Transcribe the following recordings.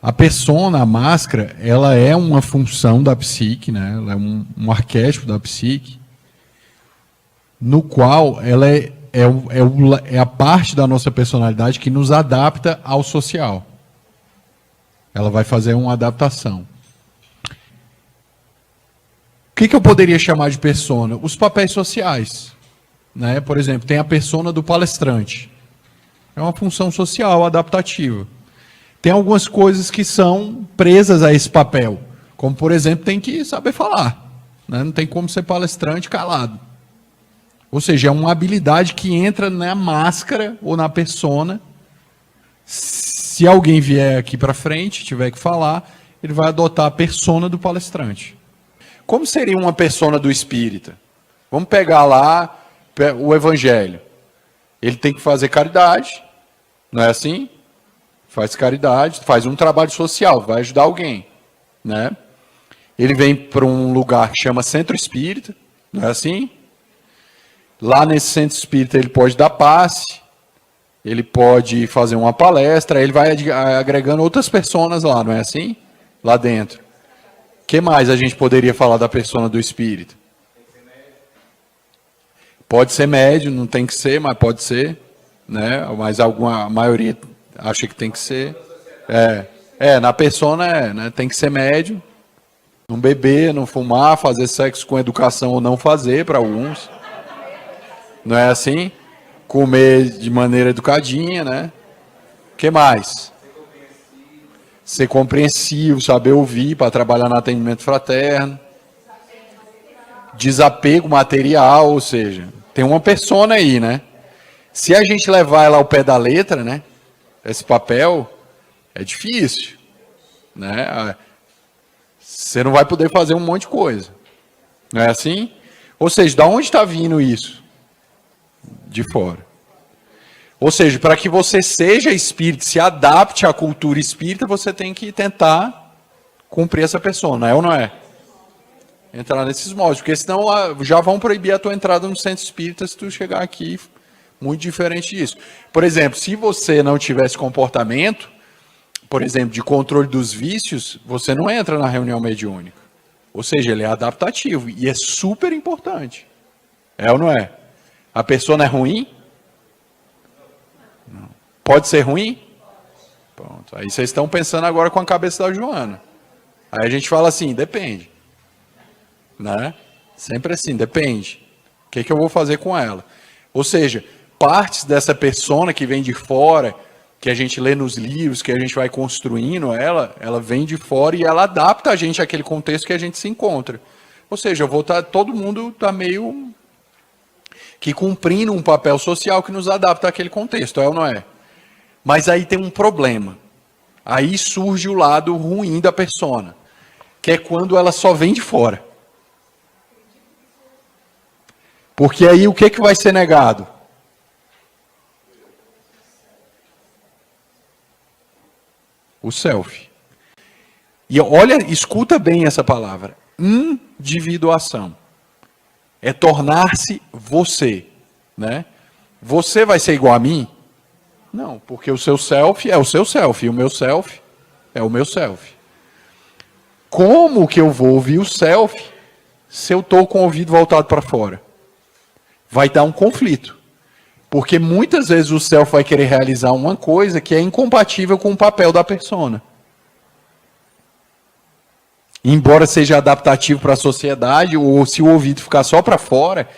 A persona, a máscara, ela é uma função da psique, né? Ela é um arquétipo da psique, no qual ela é a parte da nossa personalidade que nos adapta ao social. Ela vai fazer uma adaptação. O que eu poderia chamar de persona? Os papéis sociais. Né? Por exemplo, tem a persona do palestrante. É uma função social adaptativa. Tem algumas coisas que são presas a esse papel. Como, por exemplo, tem que saber falar. Né? Não tem como ser palestrante calado. Ou seja, é uma habilidade que entra na máscara ou na persona. Se alguém vier aqui para frente, tiver que falar, ele vai adotar a persona do palestrante. Como seria uma persona do espírita? Vamos pegar lá o evangelho. Ele tem que fazer caridade, não é assim? Faz caridade, faz um trabalho social, vai ajudar alguém, né? Ele vem para um lugar que chama centro espírita, não é assim? Lá nesse centro espírita ele pode dar passe, ele pode fazer uma palestra, ele vai agregando outras personas lá, não é assim? Lá dentro. O que mais a gente poderia falar da persona do espírita? Pode ser médio, não tem que ser, mas pode ser, né? Mas a maioria acha que tem que ser. Na persona né? Tem que ser médio, não beber, não fumar, fazer sexo com educação ou não fazer para alguns. Não é assim? Comer de maneira educadinha, né? O que mais? Ser compreensivo, saber ouvir para trabalhar no atendimento fraterno. Desapego material, ou seja, tem uma persona aí, né? Se a gente levar ela ao pé da letra, né? Esse papel é difícil, né? Você não vai poder fazer um monte de coisa. Não é assim? Ou seja, de onde está vindo isso? De fora. Ou seja, para que você seja espírita, se adapte à cultura espírita, você tem que tentar cumprir essa persona, é ou não é? Entrar nesses moldes, porque senão já vão proibir a tua entrada no centro espírita se tu chegar aqui muito diferente disso. Por exemplo, se você não tivesse comportamento, por exemplo, de controle dos vícios, você não entra na reunião mediúnica. Ou seja, ele é adaptativo e é super importante. É ou não é? A persona é ruim? Não. Pode ser ruim? Pronto. Aí vocês estão pensando agora com a cabeça da Joana. Aí a gente fala assim, depende. Né? Sempre assim, depende. O que eu vou fazer com ela? Ou seja, partes dessa persona que vem de fora, que a gente lê nos livros, que a gente vai construindo ela vem de fora e ela adapta a gente àquele contexto que a gente se encontra. Ou seja, todo mundo está meio que cumprindo um papel social que nos adapta àquele contexto, é ou não é? Mas aí tem um problema. Aí surge o lado ruim da persona, que é quando ela só vem de fora. Porque aí o que vai ser negado? O self. E olha, escuta bem essa palavra. Individuação. É tornar-se você. Né? Você vai ser igual a mim? Não, porque o seu self é o seu self. E o meu self é o meu self. Como que eu vou ouvir o self se eu estou com o ouvido voltado para fora? Vai dar um conflito. Porque muitas vezes o self vai querer realizar uma coisa que é incompatível com o papel da persona. Embora seja adaptativo para a sociedade, ou se o ouvido ficar só para fora,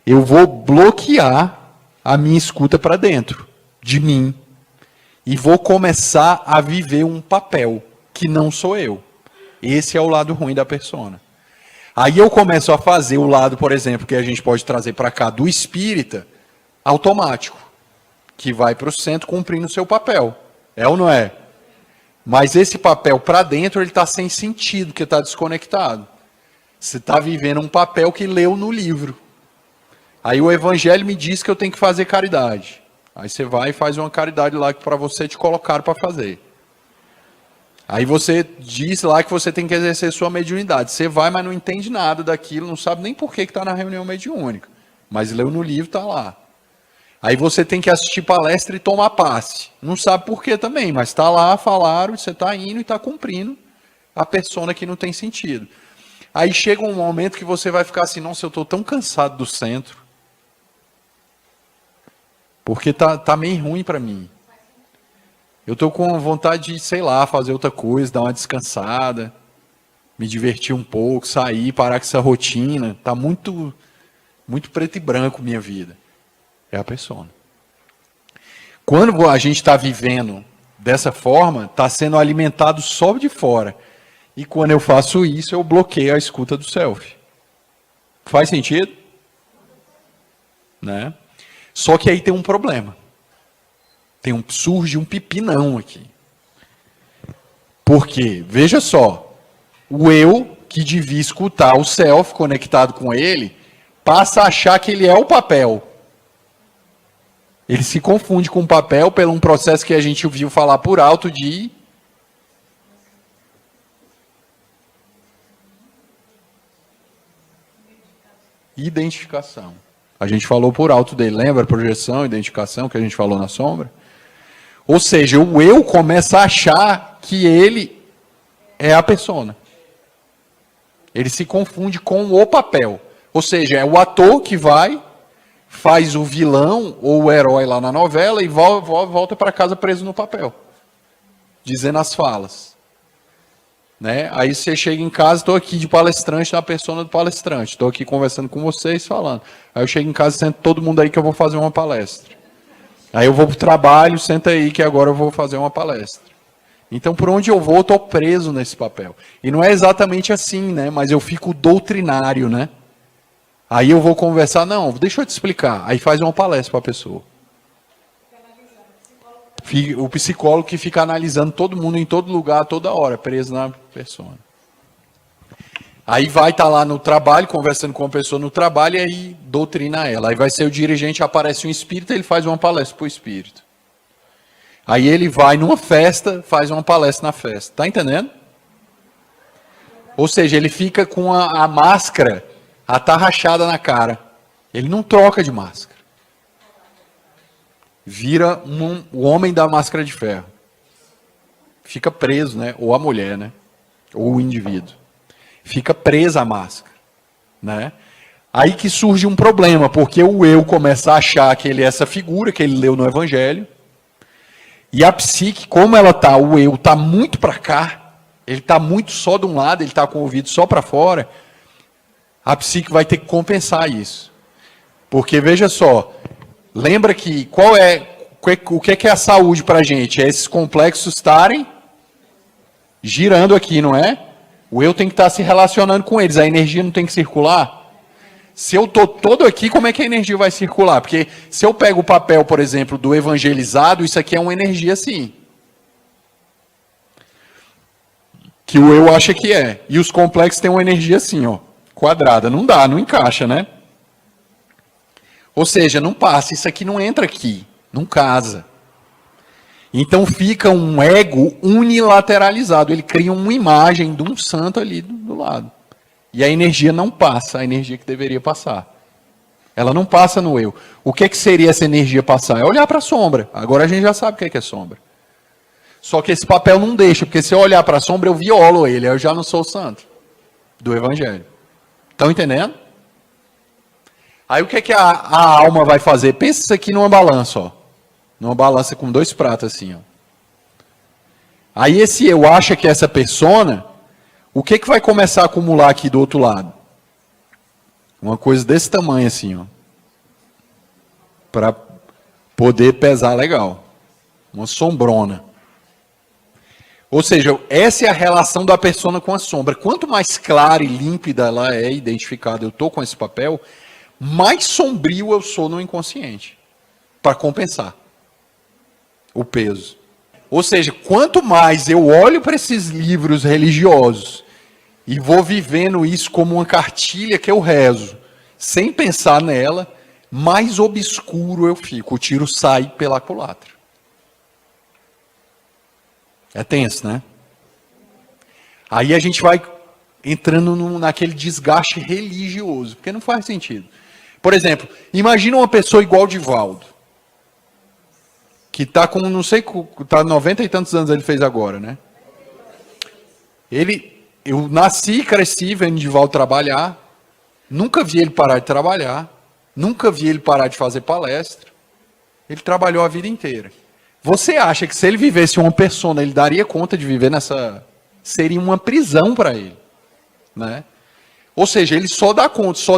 eu vou bloquear a minha escuta para dentro de mim. E vou começar a viver um papel que não sou eu. Esse é o lado ruim da persona. Aí eu começo a fazer o lado, por exemplo, que a gente pode trazer para cá do espírita, automático, que vai para o centro cumprindo o seu papel. É ou não é? Mas esse papel para dentro, ele está sem sentido, porque está desconectado. Você está vivendo um papel que leu no livro. Aí o evangelho me diz que eu tenho que fazer caridade. Aí você vai e faz uma caridade lá que para você te colocaram para fazer. Aí você diz lá que você tem que exercer sua mediunidade. Você vai, mas não entende nada daquilo, não sabe nem por que está na reunião mediúnica. Mas leu no livro, está lá. Aí você tem que assistir palestra e tomar passe. Não sabe por quê também, mas está lá, falaram, você está indo e está cumprindo a persona que não tem sentido. Aí chega um momento que você vai ficar assim, nossa, eu estou tão cansado do centro. Porque tá meio ruim para mim. Eu estou com vontade de, sei lá, fazer outra coisa, dar uma descansada, me divertir um pouco, sair, parar com essa rotina. Tá muito preto e branco minha vida. É a persona. Quando a gente está vivendo dessa forma, está sendo alimentado só de fora. E quando eu faço isso, eu bloqueio a escuta do self. Faz sentido? Né? Só que aí tem um problema. Surge um pepinão aqui. Porque, veja só, o eu que devia escutar o self conectado com ele, passa a achar que ele é o papel. Ele se confunde com o papel pelo um processo que a gente ouviu falar por alto de identificação. A gente falou por alto dele, lembra? Projeção, identificação, que a gente falou na sombra. Ou seja, o eu começa a achar que ele é a persona. Ele se confunde com o papel. Ou seja, é o ator que vai, faz o vilão ou o herói lá na novela e volta para casa preso no papel, dizendo as falas. Né? Aí você chega em casa, estou aqui de palestrante, na persona do palestrante. Estou aqui conversando com vocês, falando. Aí eu chego em casa, sento todo mundo aí que eu vou fazer uma palestra. Aí eu vou para o trabalho, senta aí que agora eu vou fazer uma palestra. Então, por onde eu vou, eu estou preso nesse papel. E não é exatamente assim, né? Mas eu fico doutrinário, né? Aí eu vou conversar, não, deixa eu te explicar. Aí faz uma palestra para a pessoa. O psicólogo que fica analisando todo mundo em todo lugar, toda hora, preso na persona. Aí vai estar lá no trabalho, conversando com a pessoa no trabalho, e aí doutrina ela. Aí vai ser o dirigente, aparece um espírito, ele faz uma palestra para o espírito. Aí ele vai numa festa, faz uma palestra na festa. Tá entendendo? Ou seja, ele fica com a máscara atarrachada na cara. Ele não troca de máscara. Vira o homem da máscara de ferro. Fica preso, né? Ou a mulher, né? Ou o indivíduo. Fica presa à máscara, né? Aí que surge um problema, porque o eu começa a achar que ele é essa figura que ele leu no Evangelho, e a psique, como ela tá, o eu tá muito para cá, ele tá muito só de um lado, ele tá com o ouvido só para fora, a psique vai ter que compensar isso. Porque, veja só, lembra que o que é a saúde para a gente? É esses complexos estarem girando aqui, não é? O eu tem que estar se relacionando com eles, a energia não tem que circular? Se eu estou todo aqui, como é que a energia vai circular? Porque se eu pego o papel, por exemplo, do evangelizado, isso aqui é uma energia sim. Que o eu acha que é. E os complexos têm uma energia assim, ó, quadrada. Não dá, não encaixa, né? Ou seja, não passa, isso aqui não entra aqui, não casa. Então fica um ego unilateralizado, ele cria uma imagem de um santo ali do lado. E a energia não passa, a energia que deveria passar. Ela não passa no eu. O que seria essa energia passar? É olhar para a sombra. Agora a gente já sabe o que é sombra. Só que esse papel não deixa, porque se eu olhar para a sombra eu violo ele, eu já não sou o santo do Evangelho. Estão entendendo? Aí o que a alma vai fazer? Pensa isso aqui numa balança, ó. Numa balança com dois pratos assim, ó. Aí esse eu acha que essa persona, o que vai começar a acumular aqui do outro lado? Uma coisa desse tamanho assim, ó. Para poder pesar legal. Uma sombrona. Ou seja, essa é a relação da persona com a sombra. Quanto mais clara e límpida ela é identificada, eu estou com esse papel, mais sombrio eu sou no inconsciente. Para compensar o peso. Ou seja, quanto mais eu olho para esses livros religiosos e vou vivendo isso como uma cartilha que eu rezo, sem pensar nela, mais obscuro eu fico. O tiro sai pela culatra. É tenso, né? Aí a gente vai entrando naquele desgaste religioso, porque não faz sentido. Por exemplo, imagina uma pessoa igual Divaldo. que tá com, não sei, tá 90 e tantos anos ele fez agora, né? Eu nasci e cresci vendo Divaldo trabalhar, nunca vi ele parar de trabalhar, nunca vi ele parar de fazer palestra. Ele trabalhou a vida inteira. Você acha que se ele vivesse uma persona, ele daria conta de viver nessa... Seria uma prisão para ele, né? Ou seja, ele só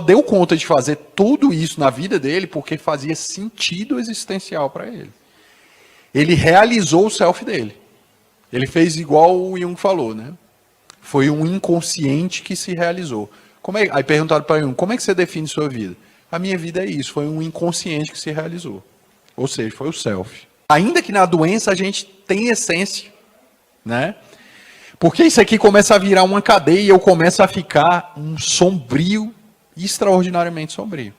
deu conta de fazer tudo isso na vida dele porque fazia sentido existencial para ele. Ele realizou o self dele. Ele fez igual o Jung falou, né? Foi um inconsciente que se realizou. Aí perguntaram para Jung, como é que você define sua vida? A minha vida é isso, foi um inconsciente que se realizou. Ou seja, foi o self. Ainda que na doença a gente tem essência, né? Porque isso aqui começa a virar uma cadeia e eu começo a ficar um sombrio, extraordinariamente sombrio.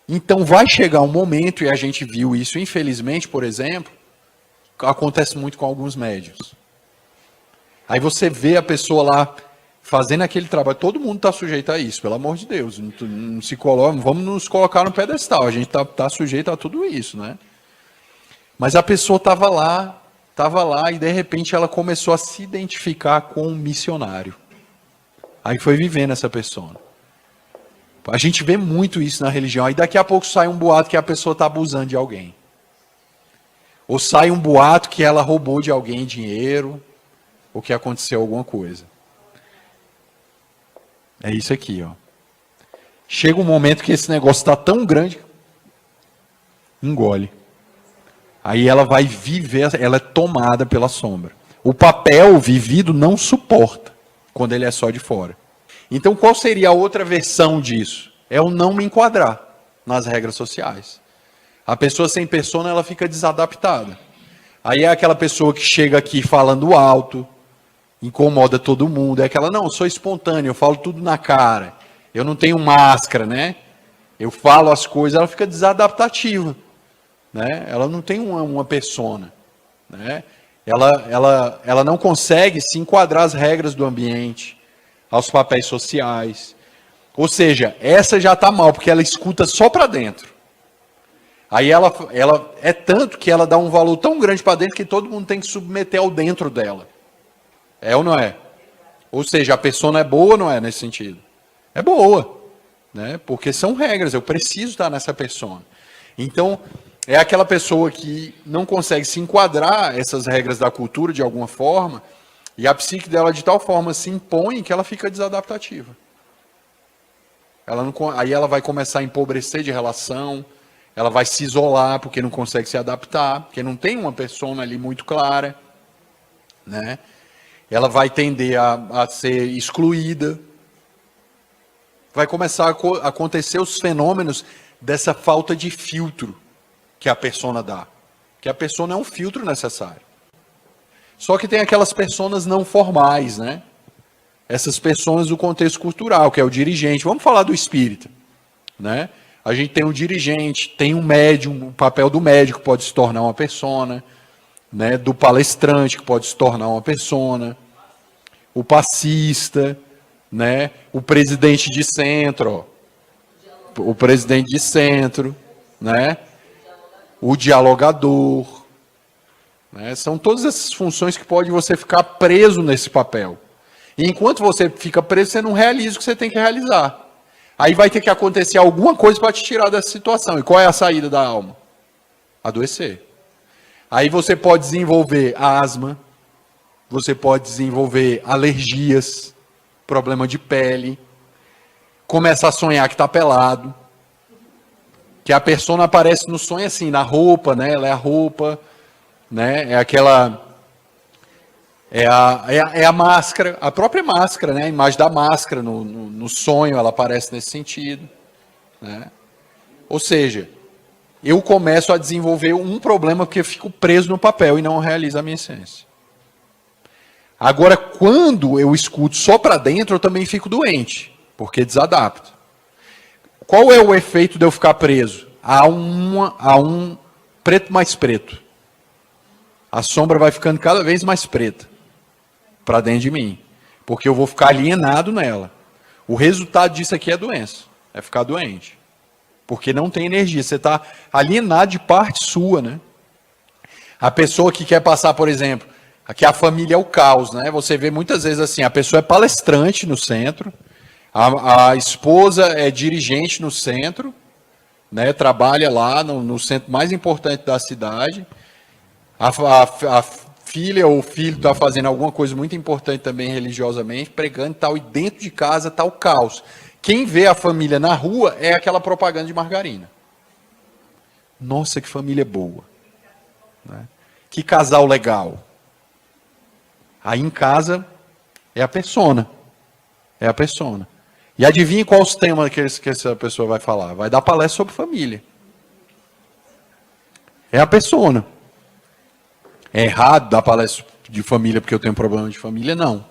Então vai chegar um momento, e a gente viu isso, infelizmente, por exemplo, acontece muito com alguns médiuns. Aí você vê a pessoa lá fazendo aquele trabalho, todo mundo está sujeito a isso, pelo amor de Deus. Não se coloca, vamos nos colocar no pedestal, a gente está sujeito a tudo isso, né? Mas a pessoa estava lá e de repente ela começou a se identificar com um missionário. Aí foi vivendo essa pessoa. A gente vê muito isso na religião. Aí daqui a pouco sai um boato que a pessoa está abusando de alguém. Ou sai um boato que ela roubou de alguém dinheiro, ou que aconteceu alguma coisa. É isso aqui, ó. Chega um momento que esse negócio está tão grande, engole. Aí ela vai viver, ela é tomada pela sombra. O papel vivido não suporta quando ele é só de fora. Então qual seria a outra versão disso? É o não me enquadrar nas regras sociais. A pessoa sem persona, ela fica desadaptada. Aí é aquela pessoa que chega aqui falando alto, incomoda todo mundo. É aquela, não, eu sou espontâneo, eu falo tudo na cara. Eu não tenho máscara, né? Eu falo as coisas, ela fica desadaptativa. Né? Ela não tem uma persona, né? Ela não consegue se enquadrar às regras do ambiente, aos papéis sociais. Ou seja, essa já está mal, porque ela escuta só para dentro. Aí ela é tanto que ela dá um valor tão grande para dentro que todo mundo tem que submeter ao dentro dela. É ou não é? Ou seja, a persona é boa ou não é nesse sentido? É boa, né? Porque são regras, eu preciso estar nessa persona. Então, é aquela pessoa que não consegue se enquadrar essas regras da cultura de alguma forma, e a psique dela de tal forma se impõe que ela fica desadaptativa. Aí ela vai começar a empobrecer de relação, ela vai se isolar porque não consegue se adaptar, porque não tem uma persona ali muito clara, né? Ela vai tender a ser excluída. Vai começar a acontecer os fenômenos dessa falta de filtro que a persona dá. Que a persona é um filtro necessário. Só que tem aquelas personas não formais, né? Essas pessoas do contexto cultural, que é o dirigente. Vamos falar do espírita, né? A gente tem um dirigente, tem um médium, o papel do médico pode se tornar uma persona, né? Do palestrante, que pode se tornar uma persona, o passista, né? O presidente de centro, ó. O presidente de centro, né? O dialogador, né? São todas essas funções que pode você ficar preso nesse papel. E enquanto você fica preso, você não realiza o que você tem que realizar. Aí vai ter que acontecer alguma coisa para te tirar dessa situação. E qual é a saída da alma? Adoecer. Aí você pode desenvolver asma, você pode desenvolver alergias, problema de pele, começa a sonhar que está pelado, que a persona aparece no sonho assim, na roupa, né? Ela é a roupa, né? É aquela... É a máscara, a própria máscara, né? A imagem da máscara no sonho, ela aparece nesse sentido, né? Ou seja, eu começo a desenvolver um problema porque eu fico preso no papel e não realizo a minha essência. Agora, quando eu escuto só para dentro, eu também fico doente, porque desadapto. Qual é o efeito de eu ficar preso? Há um preto mais preto. A sombra vai ficando cada vez mais preta para dentro de mim, porque eu vou ficar alienado nela. O resultado disso aqui é doença, é ficar doente, porque não tem energia. Você está alienado de parte sua, né? A pessoa que quer passar, por exemplo, aqui a família é o caos, né? Você vê muitas vezes assim, a pessoa é palestrante no centro, a esposa é dirigente no centro, né? Trabalha lá no centro mais importante da cidade, a filha ou o filho está fazendo alguma coisa muito importante também religiosamente, pregando e tal, e dentro de casa está o caos. Quem vê a família na rua é aquela propaganda de margarina. Nossa, que família boa. Né? Que casal legal. Aí em casa é a persona. É a persona. E adivinhe qual os temas que essa pessoa vai falar. Vai dar palestra sobre família. É a persona. É errado dar palestra de família porque eu tenho problema de família? Não.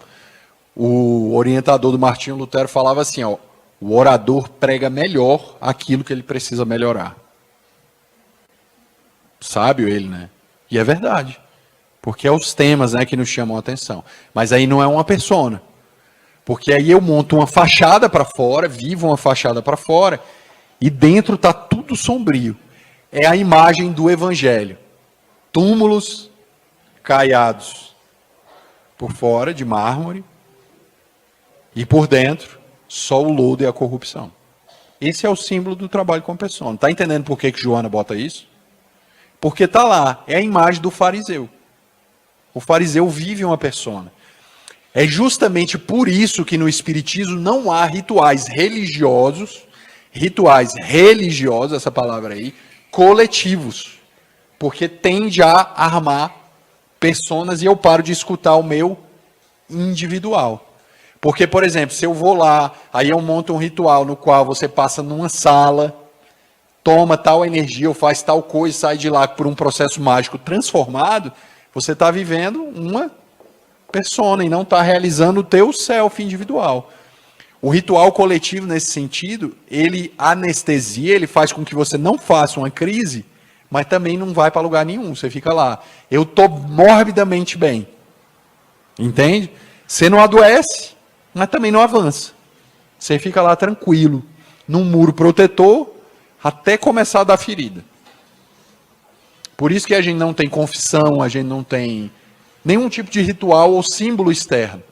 O orientador do Martinho Lutero falava assim, ó, o orador prega melhor aquilo que ele precisa melhorar. Sábio ele, né? E é verdade. Porque é os temas, né, que nos chamam a atenção. Mas aí não é uma persona. Porque aí eu monto uma fachada para fora, vivo uma fachada para fora, e dentro está tudo sombrio. É a imagem do evangelho. Túmulos caiados por fora, de mármore, e por dentro, só o lodo e a corrupção. Esse é o símbolo do trabalho com a persona. Está entendendo por que Joana bota isso? Porque está lá, é a imagem do fariseu. O fariseu vive uma persona. É justamente por isso que no Espiritismo não há rituais religiosos, essa palavra aí, coletivos. Porque tende a armar personas e eu paro de escutar o meu individual. Porque, por exemplo, se eu vou lá, aí eu monto um ritual no qual você passa numa sala, toma tal energia, ou faz tal coisa, sai de lá por um processo mágico transformado, você está vivendo uma persona e não está realizando o teu self individual. O ritual coletivo, nesse sentido, ele anestesia, ele faz com que você não faça uma crise, mas também não vai para lugar nenhum. Você fica lá, eu estou morbidamente bem. Entende? Você não adoece, mas também não avança. Você fica lá tranquilo, num muro protetor, até começar a dar ferida. Por isso que a gente não tem confissão, a gente não tem nenhum tipo de ritual ou símbolo externo.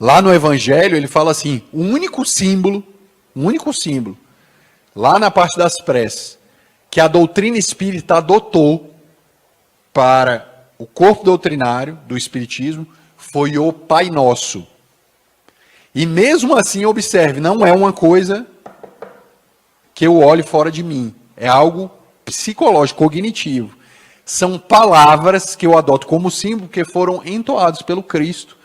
Lá no Evangelho ele fala assim, o único símbolo, lá na parte das preces, que a doutrina espírita adotou para o corpo doutrinário do Espiritismo, foi o Pai Nosso. E mesmo assim, observe, não é uma coisa que eu olhe fora de mim, é algo psicológico, cognitivo. São palavras que eu adoto como símbolo, que foram entoadas pelo Cristo,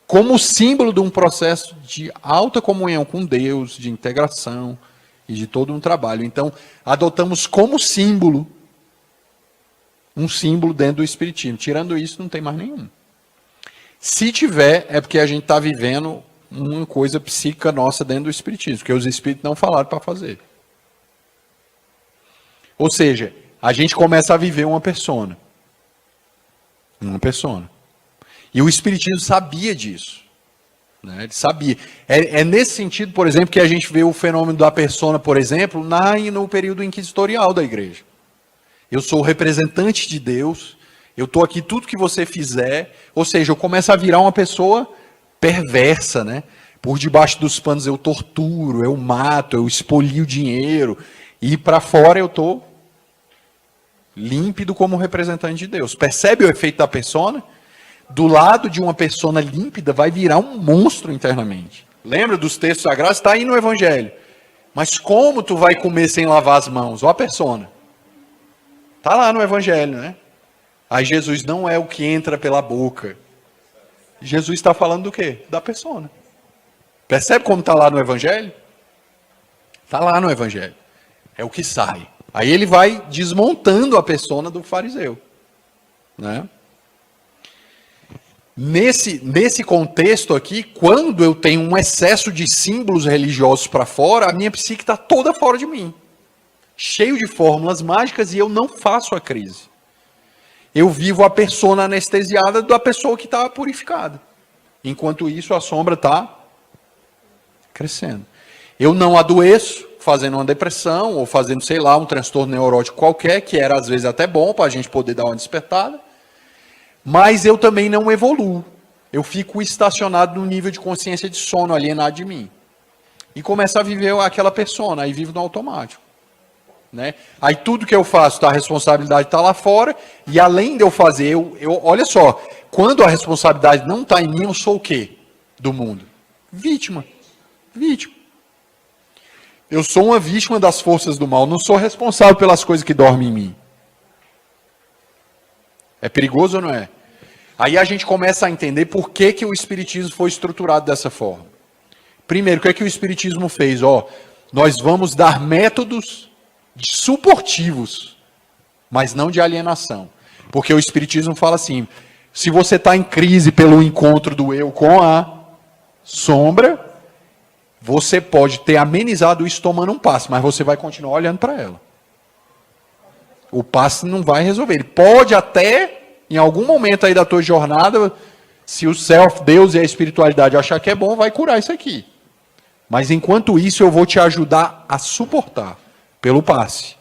como símbolo de um processo de alta comunhão com Deus, de integração e de todo um trabalho. Então, adotamos como símbolo, um símbolo dentro do Espiritismo. Tirando isso, não tem mais nenhum. Se tiver, é porque a gente está vivendo uma coisa psíquica nossa dentro do Espiritismo, que os Espíritos não falaram para fazer. Ou seja, a gente começa a viver uma persona. Uma persona. E o Espiritismo sabia disso. Né? Ele sabia. É nesse sentido, por exemplo, que a gente vê o fenômeno da persona, por exemplo, no período inquisitorial da igreja. Eu sou o representante de Deus, eu estou aqui, tudo que você fizer, ou seja, eu começo a virar uma pessoa perversa, né? Por debaixo dos panos eu torturo, eu mato, eu expolio dinheiro, e para fora eu estou límpido como representante de Deus. Percebe o efeito da persona? Do lado de uma persona límpida vai virar um monstro internamente. Lembra dos textos sagrados? Está aí no Evangelho. Mas como tu vai comer sem lavar as mãos? Ó a persona. Está lá no Evangelho, né? Aí Jesus não é o que entra pela boca. Jesus está falando do quê? Da persona. Percebe como está lá no Evangelho? Está lá no Evangelho. É o que sai. Aí ele vai desmontando a persona do fariseu. Né? Nesse contexto aqui, quando eu tenho um excesso de símbolos religiosos para fora, a minha psique está toda fora de mim. Cheio de fórmulas mágicas e eu não faço a crise. Eu vivo a persona anestesiada da pessoa que está purificada. Enquanto isso, a sombra está crescendo. Eu não adoeço, fazendo uma depressão, ou fazendo, sei lá, um transtorno neurótico qualquer, que era às vezes até bom para a gente poder dar uma despertada, mas eu também não evoluo. Eu fico estacionado no nível de consciência de sono, alienado de mim. E começo a viver aquela persona, aí vivo no automático. Né? Aí tudo que eu faço, a responsabilidade está lá fora, e além de eu fazer, olha só, quando a responsabilidade não está em mim, eu sou o quê do mundo? Vítima. Vítima. Eu sou uma vítima das forças do mal, não sou responsável pelas coisas que dormem em mim. É perigoso ou não é? Aí a gente começa a entender por que, que o Espiritismo foi estruturado dessa forma. Primeiro, o que é que o Espiritismo fez? Nós vamos dar métodos suportivos, mas não de alienação. Porque o Espiritismo fala assim, se você está em crise pelo encontro do eu com a sombra, você pode ter amenizado isso tomando um passe, mas você vai continuar olhando para ela. O passe não vai resolver. Ele pode até, em algum momento aí da tua jornada, se o self, Deus e a espiritualidade achar que é bom, vai curar isso aqui. Mas enquanto isso, eu vou te ajudar a suportar pelo passe.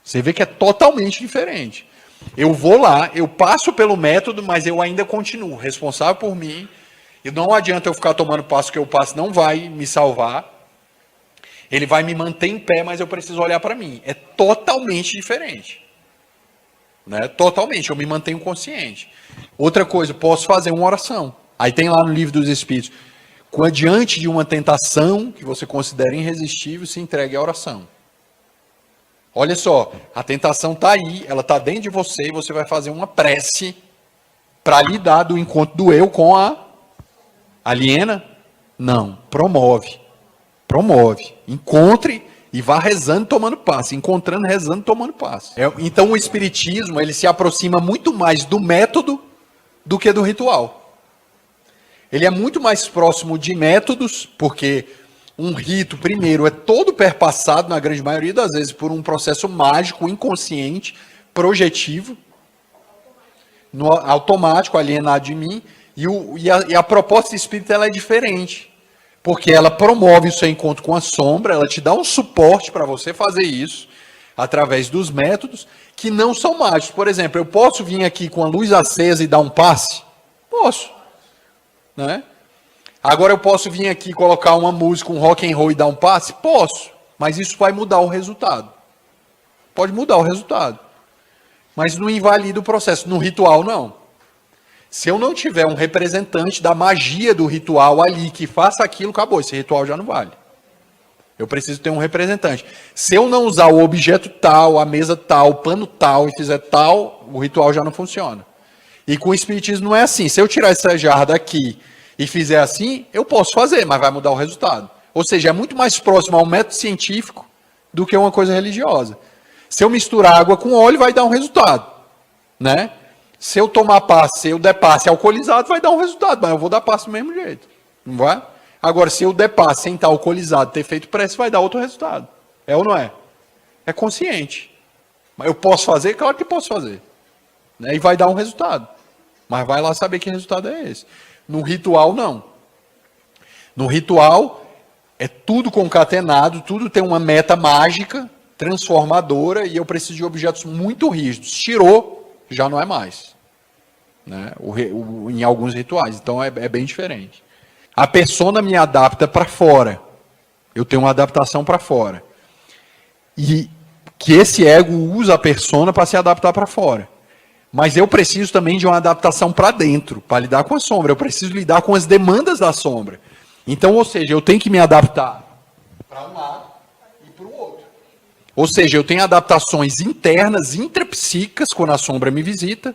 Você vê que é totalmente diferente. Eu vou lá, eu passo pelo método, mas eu ainda continuo responsável por mim. E não adianta eu ficar tomando passo, porque o passo não vai me salvar. Ele vai me manter em pé, mas eu preciso olhar para mim. É totalmente diferente. Né? Totalmente, eu me mantenho consciente. Outra coisa, posso fazer uma oração. Aí tem lá no Livro dos Espíritos, diante de uma tentação que você considera irresistível, se entregue à oração. Olha só, a tentação está aí, ela está dentro de você, e você vai fazer uma prece para lidar do encontro do eu com a aliena? Não, promove. Promove. Encontre e vá rezando, tomando passe. Encontrando, rezando, tomando passe. Então o Espiritismo, ele se aproxima muito mais do método do que do ritual. Ele é muito mais próximo de métodos, porque um rito, primeiro, é todo perpassado, na grande maioria das vezes, por um processo mágico, inconsciente, projetivo, automático, alienado de mim, e a proposta espírita ela é diferente, porque ela promove o seu encontro com a sombra, ela te dá um suporte para você fazer isso, através dos métodos, que não são mágicos. Por exemplo, eu posso vir aqui com a luz acesa e dar um passe? Posso. Né? Agora eu posso vir aqui colocar uma música, um rock and roll e dar um passe? Posso, mas isso vai mudar o resultado. Pode mudar o resultado. Mas não invalida o processo. No ritual, não. Se eu não tiver um representante da magia do ritual ali que faça aquilo, acabou. Esse ritual já não vale. Eu preciso ter um representante. Se eu não usar o objeto tal, a mesa tal, o pano tal e fizer tal, o ritual já não funciona. E com o Espiritismo não é assim. Se eu tirar essa jarra daqui e fizer assim, eu posso fazer, mas vai mudar o resultado. Ou seja, é muito mais próximo a um método científico do que uma coisa religiosa. Se eu misturar água com óleo, vai dar um resultado. Né? Se eu tomar passe, se eu der passe alcoolizado, vai dar um resultado, mas eu vou dar passe do mesmo jeito. Não vai? Agora, se eu der passe sem estar alcoolizado, ter feito prece, vai dar outro resultado. É ou não é? É consciente. Mas eu posso fazer? Claro que posso fazer. Né? E vai dar um resultado. Mas vai lá saber que resultado é esse. No ritual, não. No ritual, é tudo concatenado, tudo tem uma meta mágica, transformadora, e eu preciso de objetos muito rígidos. Tirou, já não é mais. Né? Em alguns rituais. Então, é bem diferente. A persona me adapta para fora. Eu tenho uma adaptação para fora. E que esse ego usa a persona para se adaptar para fora. Mas eu preciso também de uma adaptação para dentro, para lidar com a sombra. Eu preciso lidar com as demandas da sombra. Então, ou seja, eu tenho que me adaptar para um lado e para o outro. Ou seja, eu tenho adaptações internas, intrapsíquicas, quando a sombra me visita.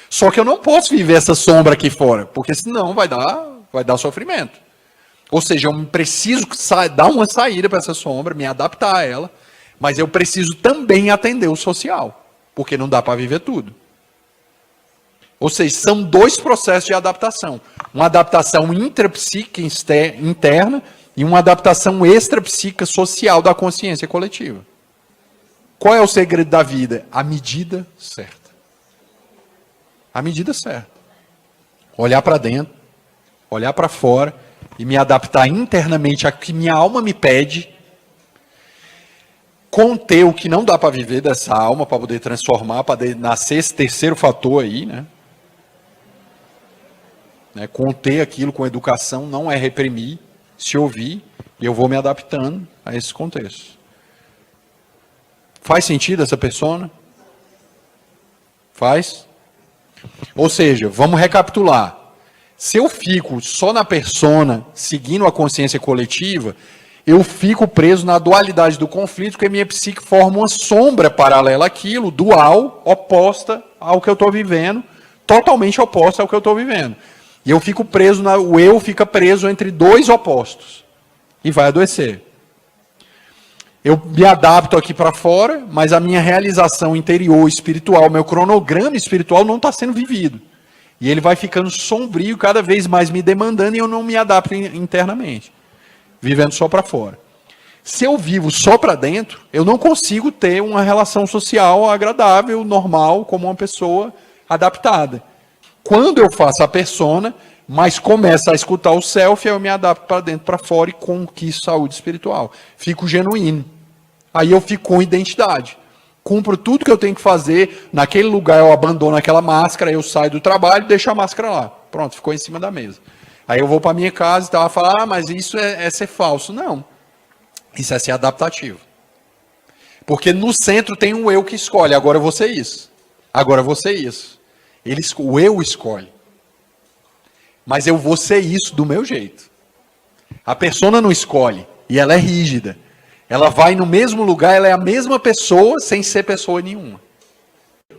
Só que eu não posso viver essa sombra aqui fora, porque senão vai dar sofrimento. Ou seja, eu preciso dar uma saída para essa sombra, me adaptar a ela, mas eu preciso também atender o social, porque não dá para viver tudo. Ou seja, são dois processos de adaptação. Uma adaptação intrapsíquica interna e uma adaptação extrapsíquica social da consciência coletiva. Qual é o segredo da vida? A medida certa. A medida certa. Olhar para dentro, olhar para fora e me adaptar internamente a que minha alma me pede conter o que não dá para viver dessa alma, para poder transformar, para poder nascer esse terceiro fator aí, né? Conter aquilo com educação não é reprimir, se ouvir, e eu vou me adaptando a esse contexto. Faz sentido essa persona? Faz? Ou seja, vamos recapitular. Se eu fico só na persona, seguindo a consciência coletiva, eu fico preso na dualidade do conflito, porque minha psique forma uma sombra paralela àquilo, dual, oposta ao que eu estou vivendo, totalmente oposta ao que eu estou vivendo. E eu fico preso, o eu fica preso entre dois opostos. E vai adoecer. Eu me adapto aqui para fora, mas a minha realização interior, espiritual, meu cronograma espiritual não está sendo vivido. E ele vai ficando sombrio, cada vez mais me demandando, e eu não me adapto internamente. Vivendo só para fora. Se eu vivo só para dentro, eu não consigo ter uma relação social agradável, normal, como uma pessoa adaptada. Quando eu faço a persona, mas começo a escutar o self, eu me adapto para dentro, para fora e conquisto saúde espiritual. Fico genuíno. Aí eu fico com identidade. Cumpro tudo que eu tenho que fazer. Naquele lugar eu abandono aquela máscara, eu saio do trabalho e deixo a máscara lá. Pronto, ficou em cima da mesa. Aí eu vou para minha casa e tal, falar, mas isso é ser falso. Não. Isso é ser adaptativo. Porque no centro tem um eu que escolhe. Agora eu vou ser isso. Agora eu vou ser isso. O eu escolhe. Mas eu vou ser isso do meu jeito. A persona não escolhe. E ela é rígida. Ela vai no mesmo lugar, ela é a mesma pessoa sem ser pessoa nenhuma.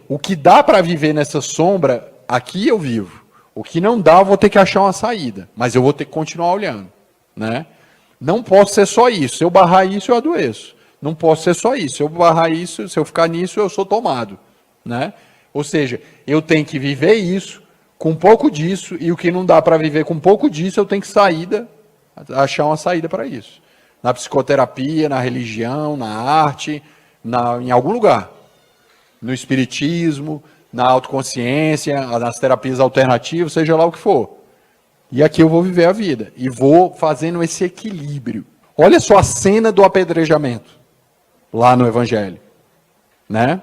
O que dá para viver nessa sombra, aqui eu vivo. O que não dá, eu vou ter que achar uma saída. Mas eu vou ter que continuar olhando. Né? Não posso ser só isso. Se eu barrar isso, eu adoeço. Não posso ser só isso. Se eu barrar isso, se eu ficar nisso, eu sou tomado. Né? Ou seja, eu tenho que viver isso com pouco disso, e o que não dá para viver com pouco disso, eu tenho que achar uma saída para isso. Na psicoterapia, na religião, na arte, em algum lugar. No espiritismo, na autoconsciência, nas terapias alternativas, seja lá o que for. E aqui eu vou viver a vida. E vou fazendo esse equilíbrio. Olha só a cena do apedrejamento, lá no Evangelho. Né?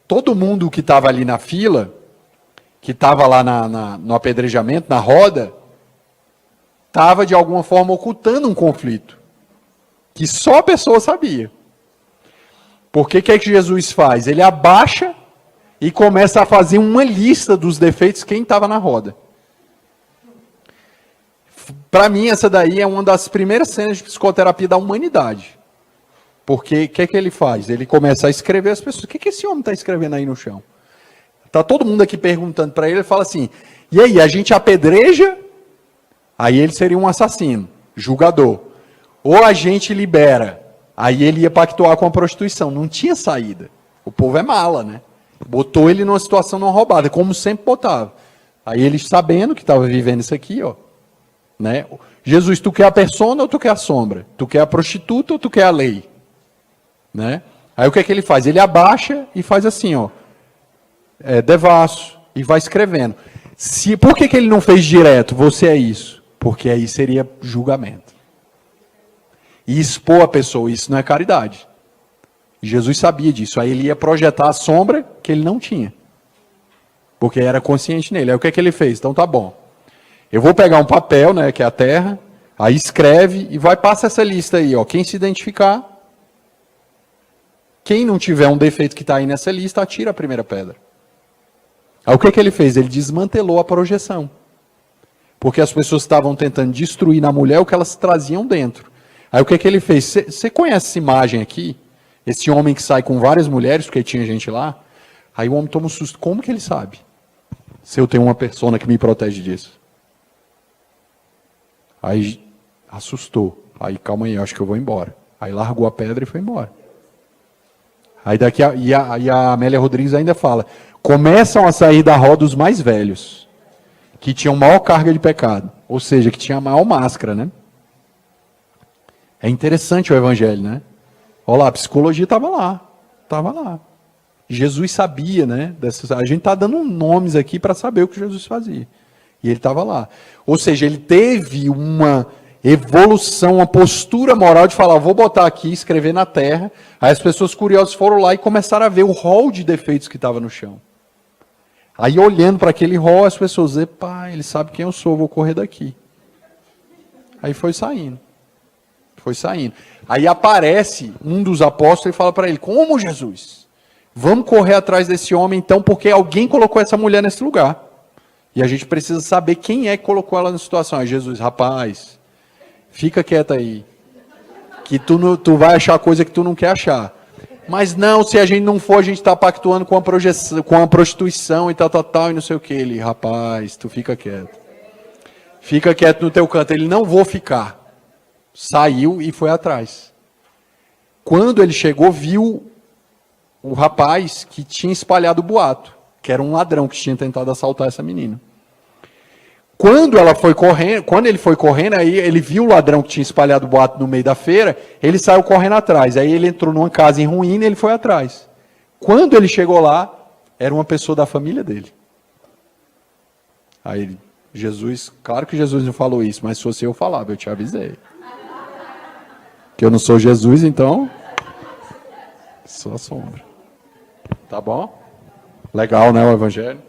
Todo mundo que estava ali na fila, que estava lá no apedrejamento, na roda, estava de alguma forma ocultando um conflito. Que só a pessoa sabia. Porque o que é que Jesus faz? Ele abaixa e começa a fazer uma lista dos defeitos de quem estava na roda. Para mim, essa daí é uma das primeiras cenas de psicoterapia da humanidade. Porque o que é que ele faz? Ele começa a escrever as pessoas. O que é que esse homem está escrevendo aí no chão? Está todo mundo aqui perguntando para ele, ele fala assim, e aí, a gente apedreja? Aí ele seria um assassino, julgador. Ou a gente libera? Aí ele ia pactuar com a prostituição. Não tinha saída. O povo é mala, né? Botou ele numa situação não roubada, como sempre botava. Aí ele sabendo que estava vivendo isso aqui, ó. Né? Jesus, tu quer a persona ou tu quer a sombra? Tu quer a prostituta ou tu quer a lei? Né? Aí o que é que ele faz? Ele abaixa e faz assim, ó. Devasso, e vai escrevendo. Por que ele não fez direto? Você é isso. Porque aí seria julgamento. E expor a pessoa, isso não é caridade. Jesus sabia disso. Aí ele ia projetar a sombra que ele não tinha. Porque era consciente nele. Aí o que é que ele fez? Então tá bom. Eu vou pegar um papel, né, que é a terra, aí escreve e vai passar essa lista aí, ó. Quem se identificar, quem não tiver um defeito que está aí nessa lista, atira a primeira pedra. Aí o que é que ele fez? Ele desmantelou a projeção. Porque as pessoas estavam tentando destruir na mulher o que elas traziam dentro. Aí o que é que ele fez? Você conhece essa imagem aqui? Esse homem que sai com várias mulheres, porque tinha gente lá. Aí o homem toma um susto. Como que ele sabe? Se eu tenho uma persona que me protege disso. Aí assustou. Aí calma aí, eu acho que eu vou embora. Aí largou a pedra e foi embora. Aí a Amélia Rodrigues ainda fala, começam a sair da roda os mais velhos, que tinham maior carga de pecado, ou seja, que tinham a maior máscara, né? É interessante o evangelho, né? Olha lá, a psicologia estava lá. Jesus sabia, né? A gente está dando nomes aqui para saber o que Jesus fazia. E ele estava lá. Ou seja, ele teve uma evolução, uma postura moral de falar, vou botar aqui, escrever na terra. Aí as pessoas curiosas foram lá e começaram a ver o rol de defeitos que estava no chão. Aí olhando para aquele rol, as pessoas, epa, ele sabe quem eu sou, vou correr daqui. Aí foi saindo. Foi saindo. Aí aparece um dos apóstolos e fala para ele, como Jesus? Vamos correr atrás desse homem então, porque alguém colocou essa mulher nesse lugar. E a gente precisa saber quem é que colocou ela na situação. Aí Jesus, rapaz, fica quieto aí, que tu vai achar coisa que tu não quer achar. Mas não, se a gente não for, a gente está pactuando com a prostituição e tal, e não sei o que. Ele, rapaz, tu fica quieto. Fica quieto no teu canto. Ele, não vou ficar. Saiu e foi atrás. Quando ele chegou, viu o rapaz que tinha espalhado o boato, que era um ladrão que tinha tentado assaltar essa menina. Quando ele foi correndo, aí ele viu o ladrão que tinha espalhado o boato no meio da feira, ele saiu correndo atrás. Aí ele entrou numa casa em ruína e ele foi atrás. Quando ele chegou lá, era uma pessoa da família dele. Aí Jesus, claro que Jesus não falou isso, mas se fosse eu falava, eu te avisei. Que eu não sou Jesus, então sou a sombra. Tá bom? Legal, né, o evangelho?